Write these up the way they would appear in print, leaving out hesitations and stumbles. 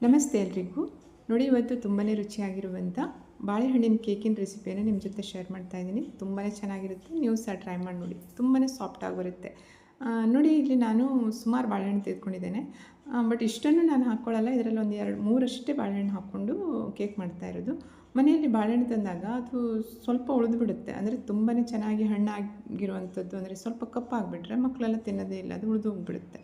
ನಮಸ್ತೆ ಎಲ್ರಿಗೂ. ನೋಡಿ, ಇವತ್ತು ತುಂಬಾ ರುಚಿಯಾಗಿರುವಂಥ ಬಾಳೆಹಣ್ಣಿನ ಕೇಕಿನ ರೆಸಿಪಿಯನ್ನು ನಿಮ್ಮ ಜೊತೆ ಶೇರ್ ಮಾಡ್ತಾ ಇದ್ದೀನಿ. ತುಂಬಾ ಚೆನ್ನಾಗಿರುತ್ತೆ, ನೀವು ಸಹ ಟ್ರೈ ಮಾಡಿ ನೋಡಿ. ತುಂಬಾ ಸಾಫ್ಟಾಗಿ ಬರುತ್ತೆ. ನೋಡಿ, ಇಲ್ಲಿ ನಾನು ಸುಮಾರು ಬಾಳೆಹಣ್ಣು ತೆಗೆದುಕೊಂಡಿದ್ದೇನೆ. ಬಟ್ ಇಷ್ಟನ್ನು ನಾನು ಹಾಕ್ಕೊಳ್ಳಲ್ಲ. ಇದರಲ್ಲಿ ಒಂದು 2-3 ಅಷ್ಟೇ ಬಾಳೆಹಣ್ಣು ಹಾಕ್ಕೊಂಡು ಕೇಕ್ ಮಾಡ್ತಾ ಇರೋದು. ಮನೆಯಲ್ಲಿ ಬಾಳೆಹಣ್ಣು ತಂದಾಗ ಅದು ಸ್ವಲ್ಪ ಉಳಿದು ಬಿಡುತ್ತೆ. ಅಂದರೆ ತುಂಬಾ ಚೆನ್ನಾಗಿ ಹಣ್ಣಾಗಿರುವಂಥದ್ದು, ಅಂದರೆ ಸ್ವಲ್ಪ ಕಪ್ಪಾಗಿಬಿಟ್ರೆ ಮಕ್ಕಳೆಲ್ಲ ತಿನ್ನೋದೇ ಇಲ್ಲ, ಅದು ಉಳಿದು ಹೋಗಿಬಿಡುತ್ತೆ.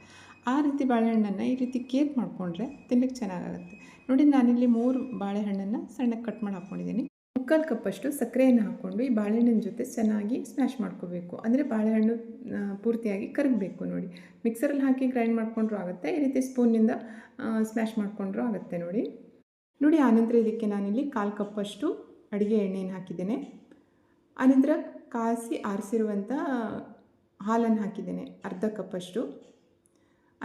ಆ ರೀತಿ ಬಾಳೆಹಣ್ಣನ್ನು ಈ ರೀತಿ ಕೇಕ್ ಮಾಡಿಕೊಂಡ್ರೆ ತಿನ್ನಲಿಕ್ಕೆ ಚೆನ್ನಾಗಾಗುತ್ತೆ. ನೋಡಿ, ನಾನಿಲ್ಲಿ 3 ಬಾಳೆಹಣ್ಣನ್ನು ಸಣ್ಣಗೆ ಕಟ್ ಮಾಡಿ ಹಾಕ್ಕೊಂಡಿದ್ದೀನಿ. 3/4 ಕಪ್ಪಷ್ಟು ಸಕ್ಕರೆಯನ್ನು ಹಾಕ್ಕೊಂಡು ಈ ಬಾಳೆಹಣ್ಣಿನ ಜೊತೆ ಚೆನ್ನಾಗಿ ಸ್ಮ್ಯಾಶ್ ಮಾಡ್ಕೋಬೇಕು. ಅಂದರೆ ಬಾಳೆಹಣ್ಣು ಪೂರ್ತಿಯಾಗಿ ಕರಗಬೇಕು. ನೋಡಿ, ಮಿಕ್ಸರಲ್ಲಿ ಹಾಕಿ ಗ್ರೈಂಡ್ ಮಾಡಿಕೊಂಡ್ರೂ ಆಗುತ್ತೆ, ಈ ರೀತಿ ಸ್ಪೂನಿಂದ ಸ್ಮ್ಯಾಶ್ ಮಾಡಿಕೊಂಡ್ರೂ ಆಗುತ್ತೆ. ನೋಡಿ ಆನಂತರ ಇದಕ್ಕೆ ನಾನಿಲ್ಲಿ 1/4 ಕಪ್ಪಷ್ಟು ಅಡುಗೆ ಎಣ್ಣೆಯನ್ನು ಹಾಕಿದ್ದೇನೆ. ಆನಂತರ ಕಾಯಿಸಿ ಆರಿಸಿರುವಂಥ ಹಾಲನ್ನು ಹಾಕಿದ್ದೇನೆ, ಅರ್ಧ ಕಪ್ಪಷ್ಟು.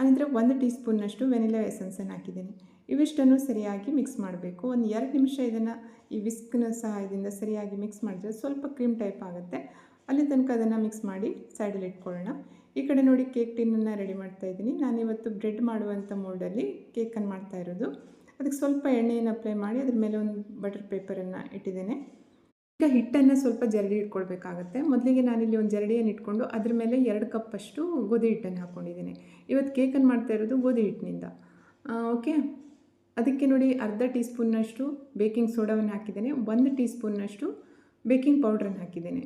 ಆನಂತರ 1 ಟೀ ಸ್ಪೂನ್ನಷ್ಟು ವೆನಿಲಾ ಎಸೆನ್ಸನ್ನು ಹಾಕಿದ್ದೀನಿ. ಇವಿಷ್ಟನ್ನು ಸರಿಯಾಗಿ ಮಿಕ್ಸ್ ಮಾಡಬೇಕು. ಒಂದು 2 ನಿಮಿಷ ಇದನ್ನು ಈ ವಿಸ್ಕ್ನ ಸಹಾಯದಿಂದ ಸರಿಯಾಗಿ ಮಿಕ್ಸ್ ಮಾಡಿದ್ರೆ ಸ್ವಲ್ಪ ಕ್ರೀಮ್ ಟೈಪ್ ಆಗುತ್ತೆ. ಅಲ್ಲಿ ತನಕ ಅದನ್ನು ಮಿಕ್ಸ್ ಮಾಡಿ ಸೈಡಲ್ಲಿ ಇಟ್ಕೊಳ್ಳೋಣ. ಈ ಕಡೆ ನೋಡಿ, ಕೇಕ್ ಟಿನ್ನನ್ನು ರೆಡಿ ಮಾಡ್ತಾಯಿದ್ದೀನಿ. ನಾನಿವತ್ತು ಬ್ರೆಡ್ ಮಾಡುವಂಥ ಮೋಲ್ಡಲ್ಲಿ ಕೇಕನ್ನು ಮಾಡ್ತಾ ಇರೋದು. ಅದಕ್ಕೆ ಸ್ವಲ್ಪ ಎಣ್ಣೆಯನ್ನು ಅಪ್ಲೈ ಮಾಡಿ ಅದ್ರ ಮೇಲೆ ಒಂದು ಬಟರ್ ಪೇಪರನ್ನು ಇಟ್ಟಿದ್ದೇನೆ. ಈಗ ಹಿಟ್ಟನ್ನು ಸ್ವಲ್ಪ ಜರಡಿ ಇಟ್ಕೊಳ್ಬೇಕಾಗತ್ತೆ. ಮೊದಲಿಗೆ ನಾನಿಲ್ಲಿ ಒಂದು ಜರಡಿಯನ್ನು ಇಟ್ಕೊಂಡು ಅದ್ರ ಮೇಲೆ 2 ಕಪ್ಪಷ್ಟು ಗೋಧಿ ಹಿಟ್ಟನ್ನು ಹಾಕ್ಕೊಂಡಿದ್ದೀನಿ. ಇವತ್ತು ಕೇಕನ್ನು ಮಾಡ್ತಾ ಇರೋದು ಗೋಧಿ ಹಿಟ್ಟಿನಿಂದ. ಓಕೆ, ಅದಕ್ಕೆ ನೋಡಿ ಅರ್ಧ ಟೀ ಸ್ಪೂನ್ನಷ್ಟು ಬೇಕಿಂಗ್ ಸೋಡಾವನ್ನು ಹಾಕಿದ್ದೇನೆ. 1 ಟೀ ಸ್ಪೂನ್ನಷ್ಟು ಬೇಕಿಂಗ್ ಪೌಡ್ರನ್ನು ಹಾಕಿದ್ದೇನೆ.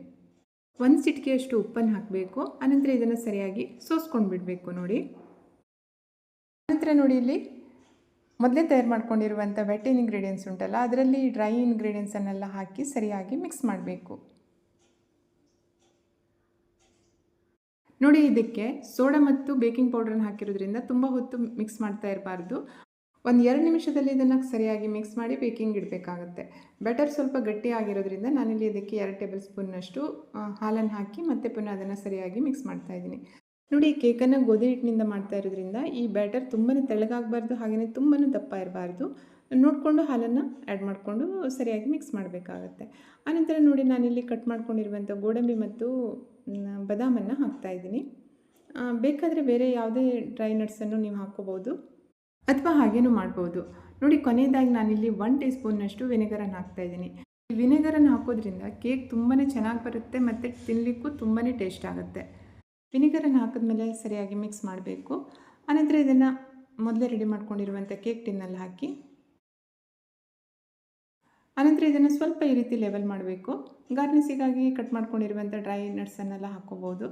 1 ಚಿಟಿಕೆಯಷ್ಟು ಉಪ್ಪನ್ನು ಹಾಕಬೇಕು. ಆನಂತರ ಇದನ್ನು ಸರಿಯಾಗಿ ಸೋಸ್ಕೊಂಡು ಬಿಡಬೇಕು. ನೋಡಿ, ಆನಂತರ ನೋಡಿ, ಇಲ್ಲಿ ಮೊದಲೇ ತಯಾರು ಮಾಡ್ಕೊಂಡಿರುವಂಥ ವೆಟ್ ಇಂಗ್ರೀಡಿಯೆಂಟ್ಸ್ ಉಂಟಲ್ಲ, ಅದರಲ್ಲಿ ಡ್ರೈ ಇಂಗ್ರೀಡಿಯೆಂಟ್ಸನ್ನೆಲ್ಲ ಹಾಕಿ ಸರಿಯಾಗಿ ಮಿಕ್ಸ್ ಮಾಡಬೇಕು. ನೋಡಿ, ಇದಕ್ಕೆ ಸೋಡಾ ಮತ್ತು ಬೇಕಿಂಗ್ ಪೌಡ್ರನ್ನು ಹಾಕಿರೋದ್ರಿಂದ ತುಂಬ ಹೊತ್ತು ಮಿಕ್ಸ್ ಮಾಡ್ತಾ ಇರಬಾರ್ದು. ಒಂದು 2 ನಿಮಿಷದಲ್ಲಿ ಇದನ್ನು ಸರಿಯಾಗಿ ಮಿಕ್ಸ್ ಮಾಡಿ ಬೇಕಿಂಗ್ ಇಡಬೇಕಾಗತ್ತೆ. ಬ್ಯಾಟರ್ ಸ್ವಲ್ಪ ಗಟ್ಟಿ ಆಗಿರೋದ್ರಿಂದ ನಾನಿಲ್ಲಿ ಇದಕ್ಕೆ 2 ಟೇಬಲ್ ಸ್ಪೂನ್ನಷ್ಟು ಹಾಲನ್ನು ಹಾಕಿ ಮತ್ತೆ ಪುನಃ ಅದನ್ನು ಸರಿಯಾಗಿ ಮಿಕ್ಸ್ ಮಾಡ್ತಾ ಇದ್ದೀನಿ. ನೋಡಿ, ಕೇಕನ್ನು ಗೋಧಿ ಹಿಟ್ಟಿನಿಂದ ಮಾಡ್ತಾ ಇರೋದ್ರಿಂದ ಈ ಬ್ಯಾಟರ್ ತುಂಬಾ ತೆಳ್ಳಗಾಗಬಾರ್ದು, ಹಾಗೆಯೇ ತುಂಬಾ ದಪ್ಪ ಇರಬಾರ್ದು. ನೋಡಿಕೊಂಡು ಹಾಲನ್ನು ಆ್ಯಡ್ ಮಾಡಿಕೊಂಡು ಸರಿಯಾಗಿ ಮಿಕ್ಸ್ ಮಾಡಬೇಕಾಗತ್ತೆ. ಆನಂತರ ನೋಡಿ, ನಾನಿಲ್ಲಿ ಕಟ್ ಮಾಡ್ಕೊಂಡಿರುವಂಥ ಗೋಡಂಬಿ ಮತ್ತು ಬಾದಾಮನ್ನು ಹಾಕ್ತಾಯಿದ್ದೀನಿ. ಬೇಕಾದರೆ ಬೇರೆ ಯಾವುದೇ ಡ್ರೈ ನಟ್ಸನ್ನು ನೀವು ಹಾಕ್ಕೋಬೋದು ಅಥವಾ ಹಾಗೇನೂ ಮಾಡ್ಬೋದು. ನೋಡಿ, ಕೊನೆಯದಾಗಿ ನಾನಿಲ್ಲಿ 1 ಟೀ ಸ್ಪೂನ್ನಷ್ಟು ವಿನೆಗರನ್ನು ಹಾಕ್ತಾಯಿದ್ದೀನಿ. ಈ ವಿನೆಗರನ್ನು ಹಾಕೋದ್ರಿಂದ ಕೇಕ್ ತುಂಬಾ ಚೆನ್ನಾಗಿ ಬರುತ್ತೆ ಮತ್ತು ತಿನ್ನಲಿಕ್ಕೂ ತುಂಬಾ ಟೇಸ್ಟ್ ಆಗುತ್ತೆ. ವಿನೆಗರನ್ನು ಹಾಕಿದ್ಮೇಲೆ ಸರಿಯಾಗಿ ಮಿಕ್ಸ್ ಮಾಡಬೇಕು. ಆನಂತರ ಇದನ್ನು ಮೊದಲೇ ರೆಡಿ ಮಾಡ್ಕೊಂಡಿರುವಂಥ ಕೇಕ್ ಟಿನ್ನಲ್ಲಿ ಹಾಕಿ ಆನಂತರ ಇದನ್ನು ಸ್ವಲ್ಪ ಈ ರೀತಿ ಲೆವೆಲ್ ಮಾಡಬೇಕು. ಗಾರ್ನಿಸಿಗಾಗಿ ಕಟ್ ಮಾಡ್ಕೊಂಡಿರುವಂಥ ಡ್ರೈ ನಟ್ಸನ್ನೆಲ್ಲ ಹಾಕ್ಕೋಬೋದು.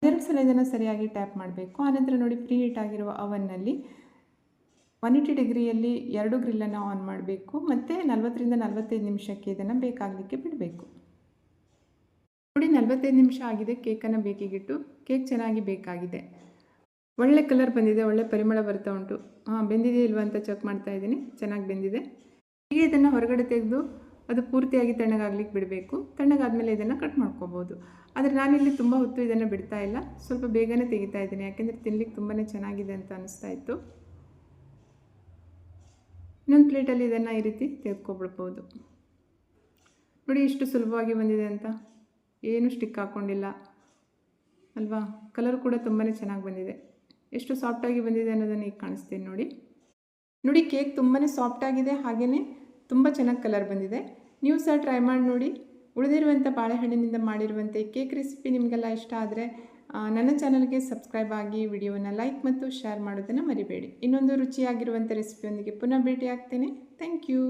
2 ಸಲ ಇದನ್ನು ಸರಿಯಾಗಿ ಟ್ಯಾಪ್ ಮಾಡಬೇಕು. ಆನಂತರ ನೋಡಿ, ಪ್ರೀ ಹೀಟ್ ಆಗಿರುವ ಅವನ್ನಲ್ಲಿ 180 ಡಿಗ್ರಿಯಲ್ಲಿ 2 ಗ್ರಿಲ್ಲನ್ನು ಆನ್ ಮಾಡಬೇಕು ಮತ್ತು 40-45 ನಿಮಿಷಕ್ಕೆ ಇದನ್ನು ಬೇಕಾಗಲಿಕ್ಕೆ ಬಿಡಬೇಕು. ನೋಡಿ, 45 ನಿಮಿಷ ಆಗಿದೆ. ಕೇಕನ್ನು ಬೇಕಿಗಿಟ್ಟು ಕೇಕ್ ಚೆನ್ನಾಗಿ ಬೇಕಾಗಿದೆ. ಒಳ್ಳೆ ಕಲರ್ ಬಂದಿದೆ, ಒಳ್ಳೆ ಪರಿಮಳ ಬರ್ತಾ ಉಂಟು. ಬೆಂದಿದೆ ಇಲ್ವಾ ಅಂತ ಚೆಕ್ ಮಾಡ್ತಾ ಇದ್ದೀನಿ. ಚೆನ್ನಾಗಿ ಬೆಂದಿದೆ. ಹೀಗೆ ಇದನ್ನು ಹೊರಗಡೆ ತೆಗೆದು ಅದು ಪೂರ್ತಿಯಾಗಿ ತಣ್ಣಗಾಗ್ಲಿಕ್ಕೆ ಬಿಡಬೇಕು. ತಣ್ಣಗಾದ್ಮೇಲೆ ಇದನ್ನು ಕಟ್ ಮಾಡ್ಕೋಬೋದು. ಆದರೆ ನಾನಿಲ್ಲಿ ತುಂಬ ಹೊತ್ತು ಇದನ್ನು ಬಿಡ್ತಾ ಇಲ್ಲ, ಸ್ವಲ್ಪ ಬೇಗನೆ ತೆಗಿತಾ ಇದ್ದೀನಿ, ಯಾಕೆಂದರೆ ತಿನ್ನಲಿಕ್ಕೆ ತುಂಬಾ ಚೆನ್ನಾಗಿದೆ ಅಂತ ಅನಿಸ್ತಾ ಇತ್ತು. ಇನ್ನೊಂದು ಪ್ಲೇಟಲ್ಲಿ ಇದನ್ನು ಈ ರೀತಿ ತೆಗೆದುಕೊಬಿಡ್ಬೋದು. ನೋಡಿ, ಇಷ್ಟು ಸುಲಭವಾಗಿ ಬಂದಿದೆ ಅಂತ. ಏನು ಸ್ಟಿಕ್ ಹಾಕ್ಕೊಂಡಿಲ್ಲ ಅಲ್ವಾ? ಕಲರ್ ಕೂಡ ತುಂಬಾ ಚೆನ್ನಾಗಿ ಬಂದಿದೆ. ಎಷ್ಟು ಸಾಫ್ಟಾಗಿ ಬಂದಿದೆ ಅನ್ನೋದನ್ನು ಈಗ ಕಾಣಿಸ್ತೀನಿ. ನೋಡಿ, ಕೇಕ್ ತುಂಬಾ ಸಾಫ್ಟಾಗಿದೆ, ಹಾಗೆಯೇ ತುಂಬ ಚೆನ್ನಾಗಿ ಕಲರ್ ಬಂದಿದೆ. ನೀವು ಸಹ ಟ್ರೈ ಮಾಡಿ ನೋಡಿ. ಉಳಿದಿರುವಂಥ ಬಾಳೆಹಣ್ಣಿನಿಂದ ಮಾಡಿರುವಂಥ ಈ ಕೇಕ್ ರೆಸಿಪಿ ನಿಮಗೆಲ್ಲ ಇಷ್ಟ ಆದರೆ ನನ್ನ ಚಾನಲ್ಗೆ ಸಬ್ಸ್ಕ್ರೈಬ್ ಆಗಿ, ವಿಡಿಯೋನ ಲೈಕ್ ಮತ್ತು ಶೇರ್ ಮಾಡೋದನ್ನು ಮರಿಬೇಡಿ. ಇನ್ನೊಂದು ರುಚಿಯಾಗಿರುವಂಥ ರೆಸಿಪಿಯೊಂದಿಗೆ ಪುನಃ ಭೇಟಿ ಆಗ್ತೇನೆ. Thank you.